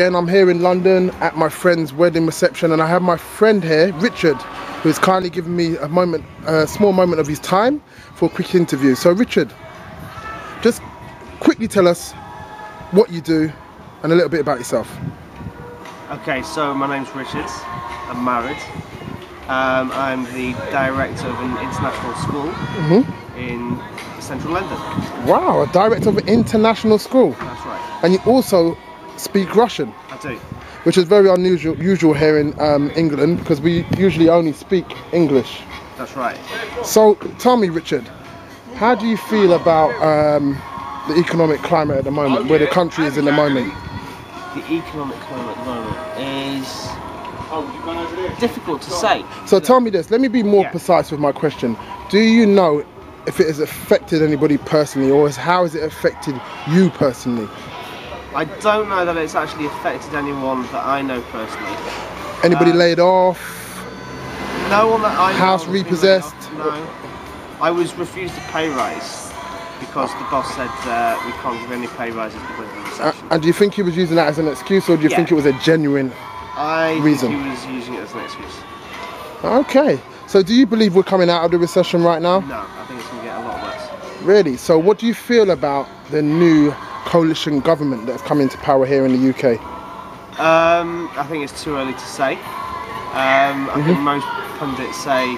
Again, I'm here in London at my friend's wedding reception, and I have my friend here, Richard, who has kindly given me a small moment of his time for a quick interview. So Richard, just quickly tell us what you do and a little bit about yourself. Okay, so my name's Richard, I'm married. I'm the director of an international school in central London. Wow, a director of an international school. That's right. And you also speak Russian. I do. Which is very unusual here in England, because we usually only speak English. That's right. So tell me, Richard, how do you feel about the economic climate at the moment, where the country is in the moment? The economic climate at the moment is difficult to say. So tell me this, let me be more precise with my question. Do you know if it has affected anybody personally, or how has it affected you personally? I don't know that it's actually affected anyone that I know personally. Anybody laid off? No one that I know. House repossessed? No. I was refused a pay rise because the boss said we can't give any pay rises because of the recession. And do you think he was using that as an excuse, or do you think it was a genuine reason? I think he was using it as an excuse. Okay. So do you believe we're coming out of the recession right now? No, I think it's going to get a lot worse. Really? So what do you feel about the new coalition government that have come into power here in the UK? I think it's too early to say. I think most pundits say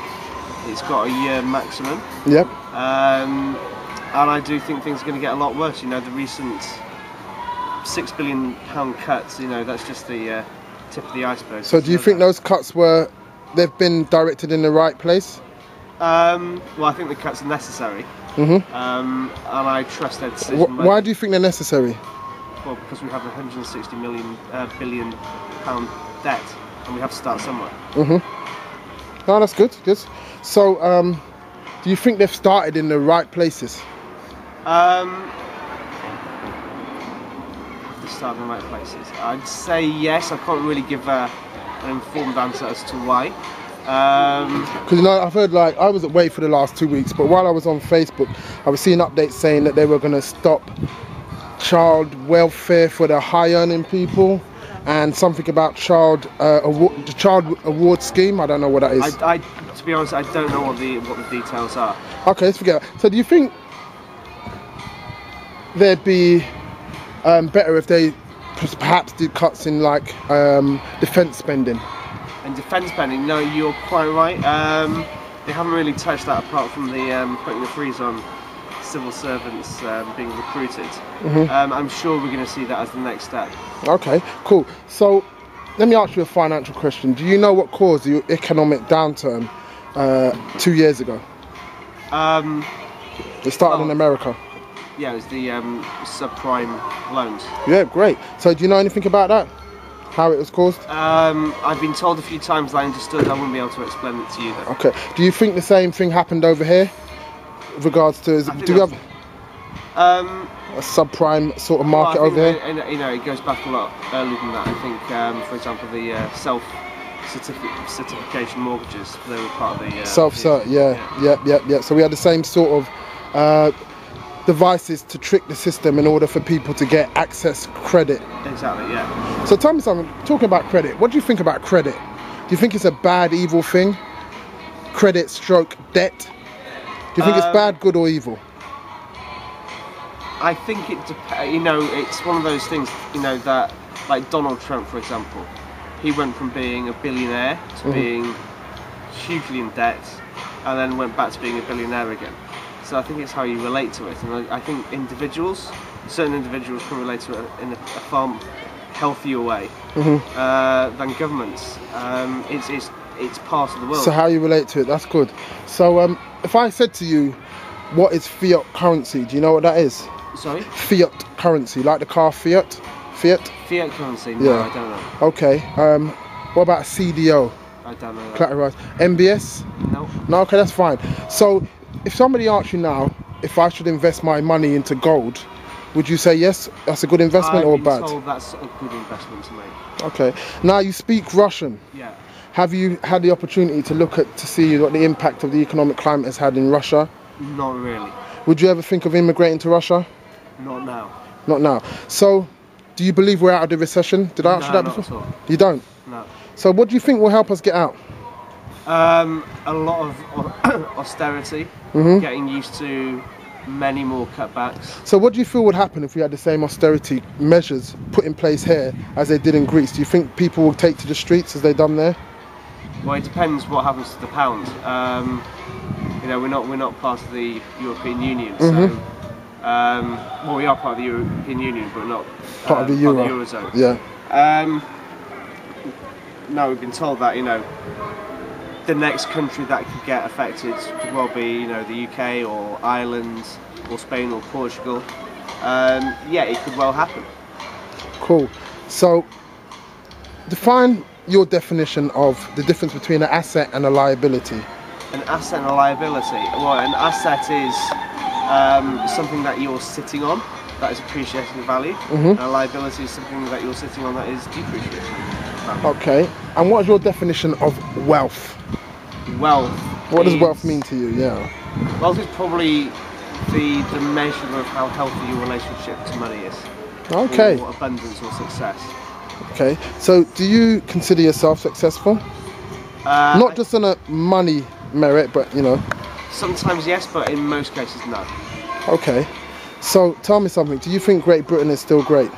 it's got a year maximum. Yep. And I do think things are going to get a lot worse. You know, the recent £6 billion cuts, you know, that's just the tip of the iceberg. So do you think those cuts they've been directed in the right place? Well, I think the cuts are necessary. And I trust their decision. Why do you think they're necessary? Well, because we have a £160 billion debt, and we have to start somewhere. No, that's good. Good. So, do you think they've started in the right places? They started in the right places. I'd say yes. I can't really give an informed answer as to why. Because you know, I've heard, like, I was away for the last 2 weeks, but while I was on Facebook, I was seeing updates saying that they were going to stop child welfare for the high earning people, and something about the child award scheme. I don't know what that is. To be honest, I don't know what the details are. Okay, let's forget that. So do you think there'd be better if they perhaps did cuts in, like, defence spending? And defence spending, no, you're quite right. They haven't really touched that apart from the putting the freeze on civil servants being recruited. I'm sure we're going to see that as the next step. Okay, cool. So let me ask you a financial question. Do you know what caused the economic downturn 2 years ago? It started in America. Yeah, it was the subprime loans. Yeah, great. So do you know anything about that? How it was caused? I've been told a few times that I understood. I wouldn't be able to explain it to you though. Okay. Do you think the same thing happened over here? With regards to, do we have a subprime sort of market over here? You know, it goes back a lot earlier than that. I think, for example, the self-certification mortgages, they were part of the... Self-cert, yeah. So we had the same sort of devices to trick the system in order for people to get access credit. Exactly, yeah. So tell me something, talking about credit, what do you think about credit? Do you think it's a bad, evil thing? Credit stroke debt? Do you think it's bad, good or evil? I think it depends, you know, it's one of those things, you know, that, like Donald Trump, for example, he went from being a billionaire to being hugely in debt, and then went back to being a billionaire again. So I think it's how you relate to it, and I think certain individuals can relate to it in a far healthier way than governments. It's part of the world. So how you relate to it, that's good. So if I said to you, what is fiat currency, do you know what that is? Sorry? Fiat currency, like the car Fiat? Fiat currency? No, yeah. I don't know. Okay, what about CDO? I don't know. Categorized. MBS? No. No, okay, that's fine. So if somebody asks you now if I should invest my money into gold, would you say yes, that's a good investment, or bad? I've been told that's a good investment to make. Okay. Now you speak Russian. Yeah. Have you had the opportunity to see what the impact of the economic climate has had in Russia? Not really. Would you ever think of immigrating to Russia? Not now. Not now. So Do you believe we're out of the recession? Did I answer that not before? at all. You don't? No. So what do you think will help us get out? A lot of austerity, getting used to many more cutbacks. So what do you feel would happen if we had the same austerity measures put in place here as they did in Greece? Do you think people will take to the streets as they've done there? Well, it depends what happens to the pound. You know, we're not part of the European Union, so well, we are part of the European Union, but not part of the Eurozone. Yeah. No, we've been told that, you know, the next country that could get affected could well be, you know, the UK or Ireland or Spain or Portugal. Yeah, it could well happen. Cool. So, define your definition of the difference between an asset and a liability. An asset and a liability. Well, an asset is something that you're sitting on that is appreciating in value, and a liability is something that you're sitting on that is depreciating in value. Okay. And what is your definition of wealth? Wealth. What does wealth mean to you? Yeah. Wealth is probably the measure of how healthy your relationship to money is. Okay. Or abundance or success. Okay. So, do you consider yourself successful? Not just on a money merit, but you know. Sometimes yes, but in most cases no. Okay. So, tell me something. Do you think Great Britain is still great?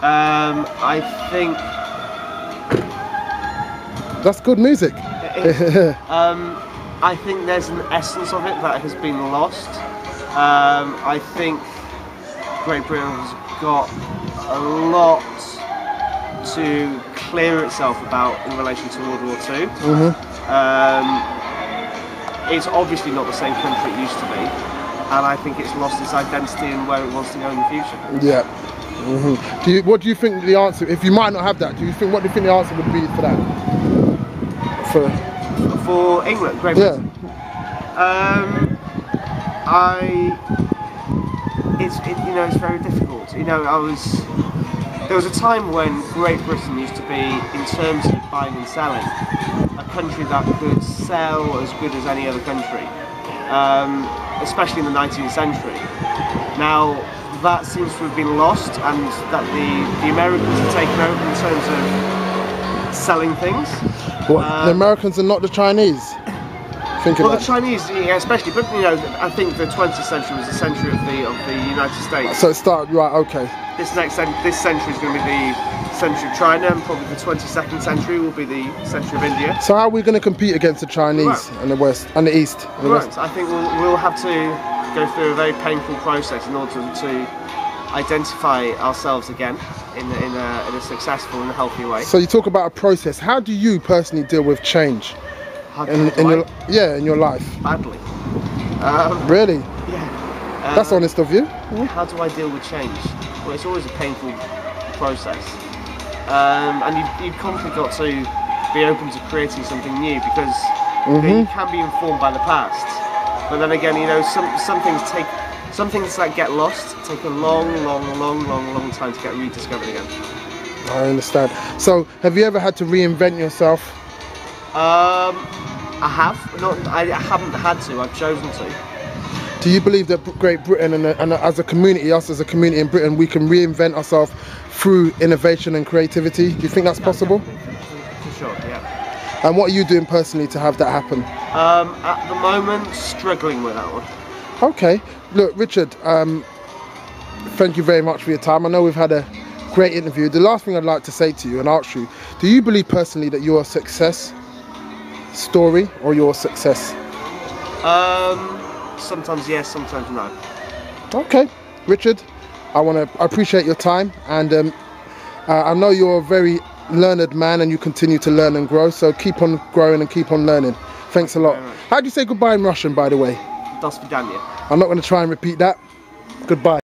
I think that's good music. I think there's an essence of it that has been lost. I think Great Britain has got a lot to clear itself about in relation to World War II. It's obviously not the same country it used to be, and I think it's lost its identity and where it wants to go in the future. Yeah. What do you think the answer, if you might not have that, what do you think the answer would be for that? For England, Great Britain? Yeah. You know, it's very difficult. You know, there was a time when Great Britain used to be, in terms of buying and selling, a country that could sell as good as any other country, especially in the 19th century. Now, that seems to have been lost, and that the Americans have taken over in terms of selling things. What, the Americans and not the Chinese? Well, the Chinese, yeah, especially, but you know, I think the 20th century was the century of the United States. So it started, right, okay. This century is going to be the century of China, and probably the 22nd century will be the century of India. So how are we going to compete against the Chinese and the West and the East? And the West? I think we'll have to go through a very painful process in order to identify ourselves again in a successful and healthy way. So you talk about a process. How do you personally deal with change? In your life? Badly. Really? Yeah. That's honest of you. How do I deal with change? Well, it's always a painful process, and you've constantly got to be open to creating something new, because you can be informed by the past, but then again, you know, some things that get lost take a long time to get rediscovered again. I understand. So, have you ever had to reinvent yourself? I have. I haven't had to. I've chosen to. Do you believe that Great Britain and as a community, us as a community in Britain, we can reinvent ourselves through innovation and creativity? Do you think that's possible? For sure, yeah. And what are you doing personally to have that happen? At the moment, struggling with that one. Okay. Look, Richard, thank you very much for your time. I know we've had a great interview. The last thing I'd like to say to you and ask you, do you believe personally that you're a success story or you're a success? Sometimes yes, sometimes no. Okay, Richard, I appreciate your time, and I know you're a very learned man and you continue to learn and grow, so keep on growing and keep on learning. Thanks a lot. How do you say goodbye in Russian, by the way? До свидания. I'm not going to try and repeat that. Goodbye.